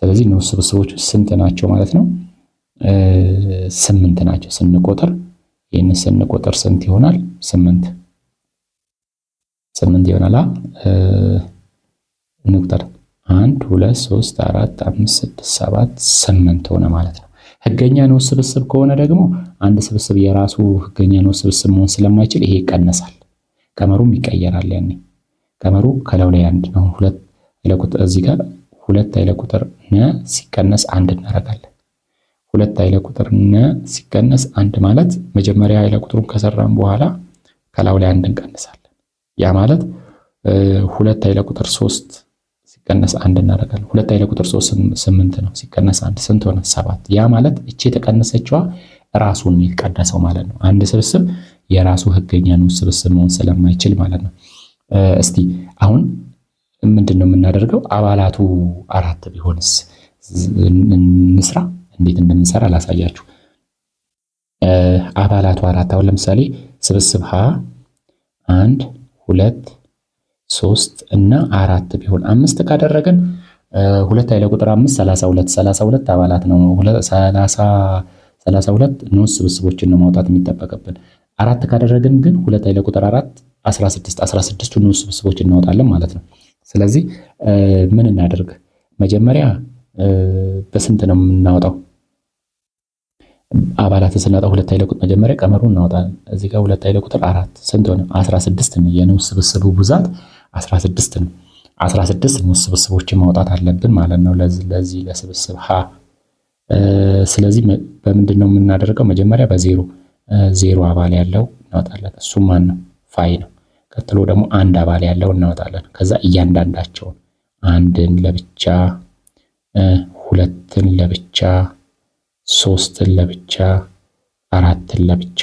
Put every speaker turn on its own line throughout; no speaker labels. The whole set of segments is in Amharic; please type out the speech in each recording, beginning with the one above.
ስለዚህ ንዑስ ስብስቦች ስንት ናቸው ማለት ነው? 8 ናቸው ስንቆጥር። ይህን ስንቆጥር ስንት ይሆናል? 8 ይሆናል። እንቁጠር 1 2 3 4 5 6 7 8 ሆነ ማለት ነው። ህገኛ ንዑስ ስብስብ ከሆነ ደግሞ አንድ ስብስብ የራሱ ህገኛ ንዑስ ስብስብ መሆን ስለማይችል ይሄ ይቀነሳል፣ ቀመሩም ይቀየራል። ያኔ ቀመሩ ከላዩ ላይ 1 ነው። ሁለት ኃይለ ቁጥር እዚህ ጋር 2 ኃይለ ቁጥር ነ ሲቀነስ 1 እናደርጋለን። 2 ኃይለ ቁጥር ነ ሲቀነስ 1 ማለት መጀመሪያ ኃይለ ቁጥሩን ከሰራን በኋላ ከላዩ ላይ 1 እንቀንሳለን። ያ ማለት 2 ኃይለ ቁጥር 3 ሲቀነስ 1 እናደርጋለን። 2 ኃይለ ቁጥር 3 8 ነው። ሲቀነስ 1 ስንት ሆነ? 7። ያ ማለት እቺ የተቀነሰችዋ ራሱን የሚቀነሰው ማለት ነው። አንድ ስብስብ የራሱ ህገኛ ንዑስ ስብስብ መሆን ስለማይችል ማለት ነው። እስቲ አሁን ምንድነው የምናደርገው? አባላቱ 4 ቢሆንስ እንስራ። እንዴት እንደምንሰራ ላሳያችሁ። አባላቱ 4 አሁን ለምሳሌ ስብስብ ሀ 1 2 3 እና 4 ቢሆን 5 ካደረገን 2 ኃይለ ቁጥር 5 32 አባላት ነው። 32 ንዑስ ስብስቦችን ነው ማውጣት የሚጠበቅብን። 4 ካደረግን ግን 2 ኃይለ ቁጥር 4 16 ንዑስ ስብስቦችን እናወጣለን ማለት ነው። ስለዚህ ምን እናደርግ? መጀመሪያ በስንት ነው የምናወጣው? አባላትን ስናወጣ 2 ኃይለ ቁጥር መጀመሪያ ቀመሩን እናወጣለን። እዚህ ጋር 2 ኃይለ ቁጥር 4 ስንት ሆነ? 16 ነው። የንዑስ ስብስቡ ብዛት 16 ነው። 16 ንዑስ ስብስቦችን ማውጣት አለብን ማለት ነው ለዚህ ለስብስብ ሀ። ስለዚህ በምንድን ነው የምናደርገው? መጀመሪያ ዜሮ አባል ያለው እናወጣለን። እሱም ማን ነው? ፋይ ነው። ቀጥሎ ደግሞ 1 አባል ያለው እናወጣለን። ከዛ እያንዳንዳቸውን 1ን ለብቻ፣ 2ን ለብቻ፣ 3ን ለብቻ፣ 4ን ለብቻ።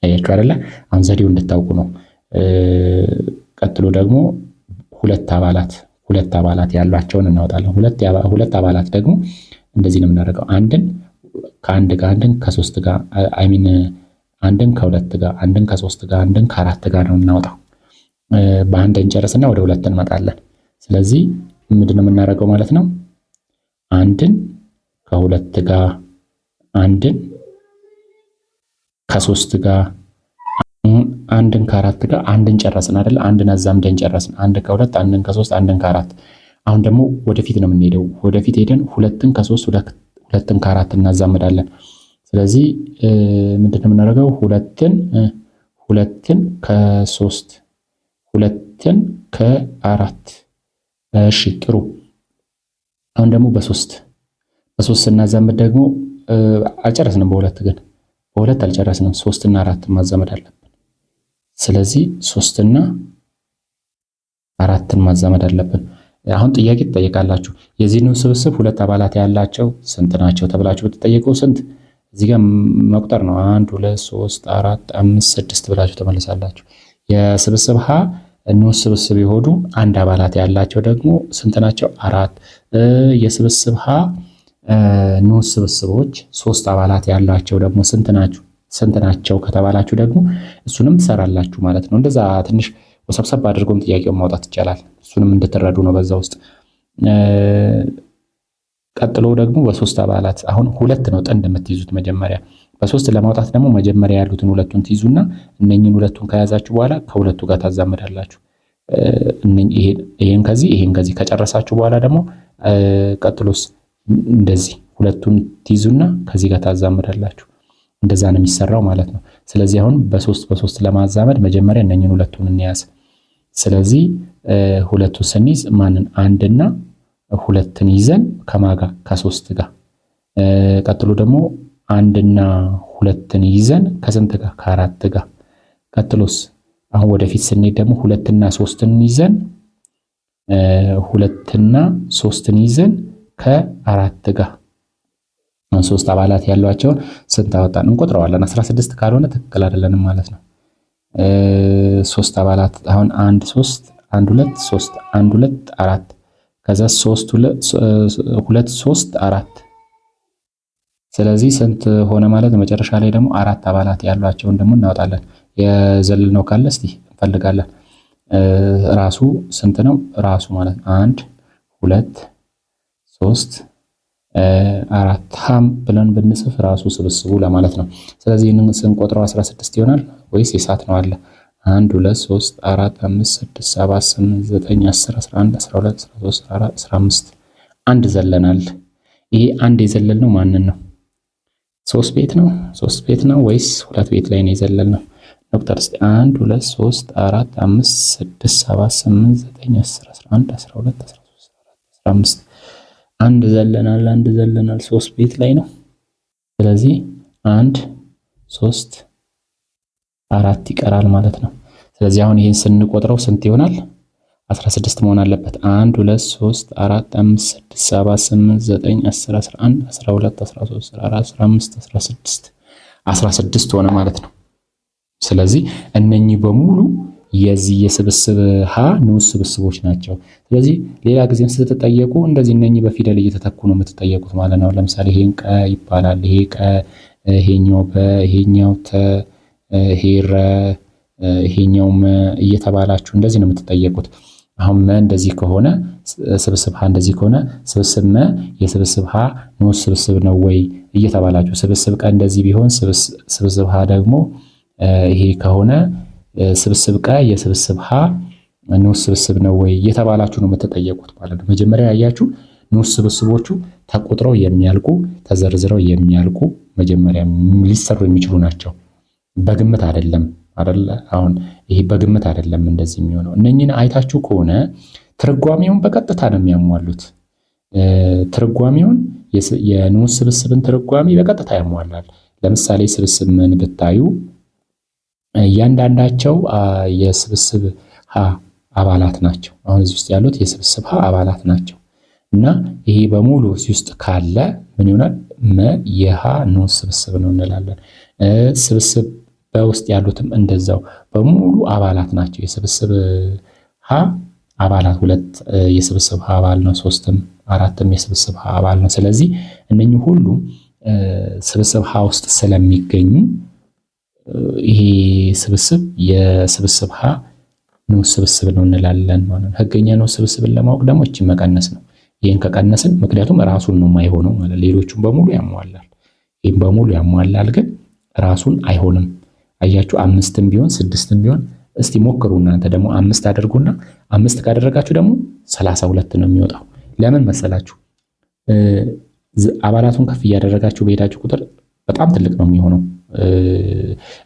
አያችሁ አይደለ? አሁን ዘዴው እንድታውቁ ነው። ቀጥሎ ደግሞ 2 አባላት ያሏቸውን እናወጣለን። 2 አባላት ደግሞ እንደዚህ ነው የምናደርገው። 1ን ከ1 ጋር፣ 1ን ከ3 ጋር አንድን ከ2 ጋር፣ 1ን ከ3 ጋር፣ 1ን ከ4 ጋር ነው እናወጣው። በአንድ እንጨርስና ወደ 2 እንመጣለን። ስለዚህ ምንድነው የምናደርገው ማለት ነው? 1ን ከ2 ጋር፣ 1ን ከ3 ጋር፣ 1ን ከ4 ጋር 1ን ጨረስን አይደል? 1ን አዛምደን ጨረስን። 1 ከ2፣ 1ን ከ3፣ 1ን ከ4። አሁን ደግሞ ወደፊት ነው የምንሄደው። ወደፊት ሄደን 2ን ከ3፣ 2ን ከ4 እናዛምዳለን። ስለዚህ ምንድነው የምናደርገው? 2ን ከ3፣ 2ን ከ4። እሺ ጥሩ። አሁን ደግሞ በ3 ስናዛምድ ደግሞ አልጨረስንም። ግን በ2 አልጨረስንም። 3 እና 4 ማዛመድ አለብን። ስለዚህ 3 እና 4ን ማዛመድ አለብን። አሁን ጥያቄ ትጠይቃላችሁ። የዚህ ንዑስ ስብስብ 2 አባላት ያላቸው ስንት ናቸው ተብላችሁ ብትጠየቁ ስንት? እዚህ ጋር መቁጠር ነው። 1 2 3 4 5 6 ብላችሁ ተመልሳላችሁ። የስብስብ ሀ ንዑስ ስብስብ የሆኑ 1 አባላት ያላቸው ደግሞ ስንት ናቸው? 4። የስብስብ ሀ ንዑስ ስብስቦች 3 አባላት ያላቸው ደግሞ ስንት ናቸው ከተባላችሁ ደግሞ እሱንም ትሰራላችሁ ማለት ነው። እንደዛ ትንሽ ወሰብሰብ አድርጎም ጥያቄውን ማውጣት ይቻላል። እሱንም እንድትረዱ ነው በዛ ውስጥ። ቀጥሎ ደግሞ በ3 አባላት አሁን 2 ነው ጥንድ የምትይዙት መጀመሪያ። በ3 ለማውጣት ደግሞ መጀመሪያ ያሉትን 2ቱን ትይዙና እነኚህን 2ቱን ከያዛችሁ በኋላ ከ2ቱ ጋር ታዛምዳላችሁ። ይሄን ከዚህ ከጨረሳችሁ በኋላ ደግሞ ቀጥሎስ እንደዚህ 2ቱን ትይዙና ከዚህ ጋር ታዛምዳላችሁ። እንደዛ ነው የሚሰራው ማለት ነው። ስለዚህ አሁን በ3 ለማዛመድ መጀመሪያ እነኚህን 2ቱን እንያዝ። ስለዚህ 2ቱን ስንይዝ ማንን? 1 እና 2ን ይዘን ከማጋ ከ3 ጋር። ቀጥሎ ደግሞ 1 እና 2ን ይዘን ከስንት ጋር? ከ4 ጋር። ቀጥሎስ አሁን ወደፊት ስንሄድ ደግሞ 2 እና 3ን ይዘን 2 እና 3ን ይዘን ከ4 ጋር። 3 አባላት ያሏቸውን ስንት አወጣን? እንቆጥረዋለን። 16 ካልሆነ ትክክል አይደለንም ማለት ነው። 3 አባላት አሁን 1 3 1 2 3 1 2 4 ከዛ 3 2 3 4። ስለዚህ ስንት ሆነ ማለት መጨረሻ ላይ ደግሞ 4 አባላት ያሏቸውን ደግሞ እናወጣለን። የዘለልነው ካለ እስቲ እንፈልጋለን። ራሱ ስንት ነው? ራሱ ማለት 1 2 3 4 ሃም ብለን ብንጽፍ ራሱ ስብስቡ ለማለት ነው። ስለዚህ ይህንን ስንቆጥረው 16 ይሆናል ወይስ የሳት ነው አለ 1 2 3 4 5 6 7 8 9 10 11 12 13 14 15 አንድ ዘለናል። ይሄ አንድ የዘለልነው ማንን ነው? 3 ቤት ነው። 3 ቤት ነው ወይስ 2 ቤት ላይ ነው የዘለልነው? ዶክተር እስቲ 1 2 3 4 5 6 7 8 9 10 11 12 13 14 15 አንድ ዘለናል 3 ቤት ላይ ነው። ስለዚህ 1 3 4 ይቀራል ማለት ነው። ስለዚህ አሁን ይሄን ስንቆጥረው ስንት ይሆናል? 16 መሆን አለበት። 1 2 3 4 5 6 7 8 9 10 11 12 13 14 15 16 ሆነ ማለት ነው። ስለዚህ እነኚህ በሙሉ የዚህ የስብስብ ሀ ንዑስ ስብስቦች ናቸው። ስለዚህ ሌላ ጊዜም ስትጠየቁ እንደዚህ እነኚህ በፊደል እየተተኩ ነው የምትጠየቁት ማለት ነው። ለምሳሌ ይሄን ቀ ይባላል፣ ይሄ ቀ፣ ይሄኛው በ፣ ይሄኛው ተ፣ ይሄ ረ፣ ይሄኛው መ እየተባላችሁ እንደዚህ ነው የምትጠየቁት። አሁን መ እንደዚህ ከሆነ ስብስብ ሀ እንደዚህ ከሆነ ስብስብ መ የስብስብ ሀ ንዑስ ስብስብ ነው ወይ እየተባላችሁ፣ ስብስብ ቀ እንደዚህ ቢሆን ስብስብ ሀ ደግሞ ይሄ ከሆነ ስብስብ ቀ የስብስብ ሀ ንዑስ ስብስብ ነው ወይ እየተባላችሁ ነው የምትጠየቁት ማለት ነው። መጀመሪያ ያያችሁ ንዑስ ስብስቦቹ ተቆጥረው የሚያልቁ ተዘርዝረው የሚያልቁ መጀመሪያ ሊሰሩ የሚችሉ ናቸው። በግምት አይደለም አይደለ? አሁን ይሄ በግምት አይደለም እንደዚህ የሚሆነው። እነኚህን አይታችሁ ከሆነ ትርጓሜውን በቀጥታ ነው የሚያሟሉት። ትርጓሜውን የንዑስ ስብስብን ትርጓሜ በቀጥታ ያሟላል። ለምሳሌ ስብስብ ምን ብታዩ እያንዳንዳቸው የስብስብ ሀ አባላት ናቸው። አሁን እዚህ ውስጥ ያሉት የስብስብ ሀ አባላት ናቸው እና ይሄ በሙሉ እዚህ ውስጥ ካለ ምን ይሆናል? መ የሀ ንዑስ ስብስብ ነው እንላለን። ስብስብ በውስጥ ያሉትም እንደዛው በሙሉ አባላት ናቸው። የስብስብ ሀ አባላት 2 የስብስብ ሀ አባል ነው፣ 3ም 4ም የስብስብ ሀ አባል ነው። ስለዚህ እነኚህ ሁሉ ስብስብ ሀ ውስጥ ስለሚገኙ ይሄ ስብስብ የስብስብ ሀ ንዑስ ስብስብ ነው እንላለን ማለት ነው። ህገኛ ንዑስ ስብስብን ለማወቅ ደግሞ እቺ መቀነስ ነው። ይሄን ከቀነስን ምክንያቱም ራሱን ነው የማይሆነው ማለት ሌሎቹን በሙሉ ያሟላል። ይሄን በሙሉ ያሟላል ግን ራሱን አይሆንም። አያችሁ 5ም ቢሆን 6ም ቢሆን እስቲ ሞክሩ እናንተ ደግሞ 5 አድርጉና 5 ካደረጋችሁ ደግሞ 32 ነው የሚወጣው። ለምን መሰላችሁ? አባላቱን ከፍ እያደረጋችሁ በሄዳችሁ ቁጥር በጣም ትልቅ ነው የሚሆነው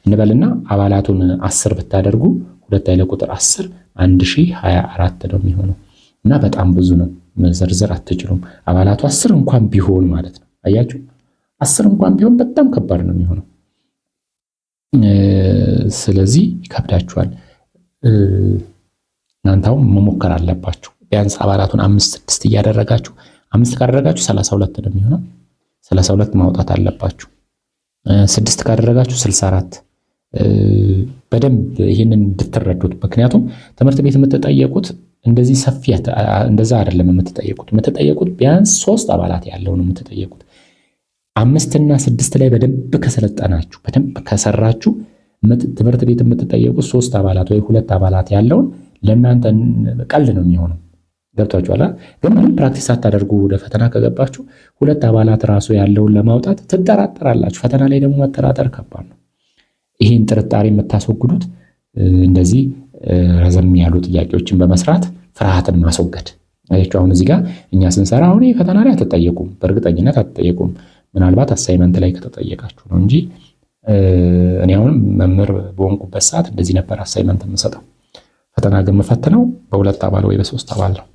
እንበልና አባላቱን 10 ብታደርጉ 2 ኃይለ ቁጥር 10 1024 ነው የሚሆነው እና በጣም ብዙ ነው። መዘርዘር አትችሉም። አባላቱ 10 እንኳን ቢሆን ማለት ነው። አያችሁ 10 እንኳን ቢሆን በጣም ከባድ ነው የሚሆነው። ስለዚህ ይከብዳችኋል። እናንተው መሞከር አለባችሁ። ቢያንስ አባላቱን 5 6 እያደረጋችሁ 5 ካደረጋችሁ 32 ነው የሚሆነው። 32 ማውጣት አለባችሁ። 6 ካደረጋችሁ 64። በደንብ ይህንን እንድትረዱት። ምክንያቱም ትምህርት ቤት የምትጠየቁት እንደዚህ ሰፊ እንደዛ አይደለም የምትጠየቁት ቢያንስ 3 አባላት ያለው ነው የምትጠየቁት። 5 እና 6 ላይ በደንብ ከሰለጠናችሁ በደንብ ከሰራችሁ ትምህርት ቤት የምትጠየቁት 3 አባላት ወይ 2 አባላት ያለውን ለእናንተ ቀልድ ነው የሚሆነው። ገብታችኋል? ግን ምንም ፕራክቲስ ሳታደርጉ ወደ ፈተና ከገባችሁ 2 አባላት ራሱ ያለውን ለማውጣት ትጠራጠራላችሁ። ፈተና ላይ ደግሞ መጠራጠር ከባድ ነው። ይህን ጥርጣሬ የምታስወግዱት እንደዚህ ረዘም ያሉ ጥያቄዎችን በመስራት ፍርሃትን ማስወገድ። አሁን እዚህ ጋር እኛ ስንሰራ አሁን ፈተና ላይ አትጠየቁም፣ በእርግጠኝነት አትጠየቁም። ምናልባት አሳይመንት ላይ ከተጠየቃችሁ ነው እንጂ እኔ አሁንም መምህር በሆንኩበት ሰዓት እንደዚህ ነበር አሳይመንት የምሰጠው። ፈተና ግን የምፈትነው በ2 አባል ወይ በ3 አባል ነው።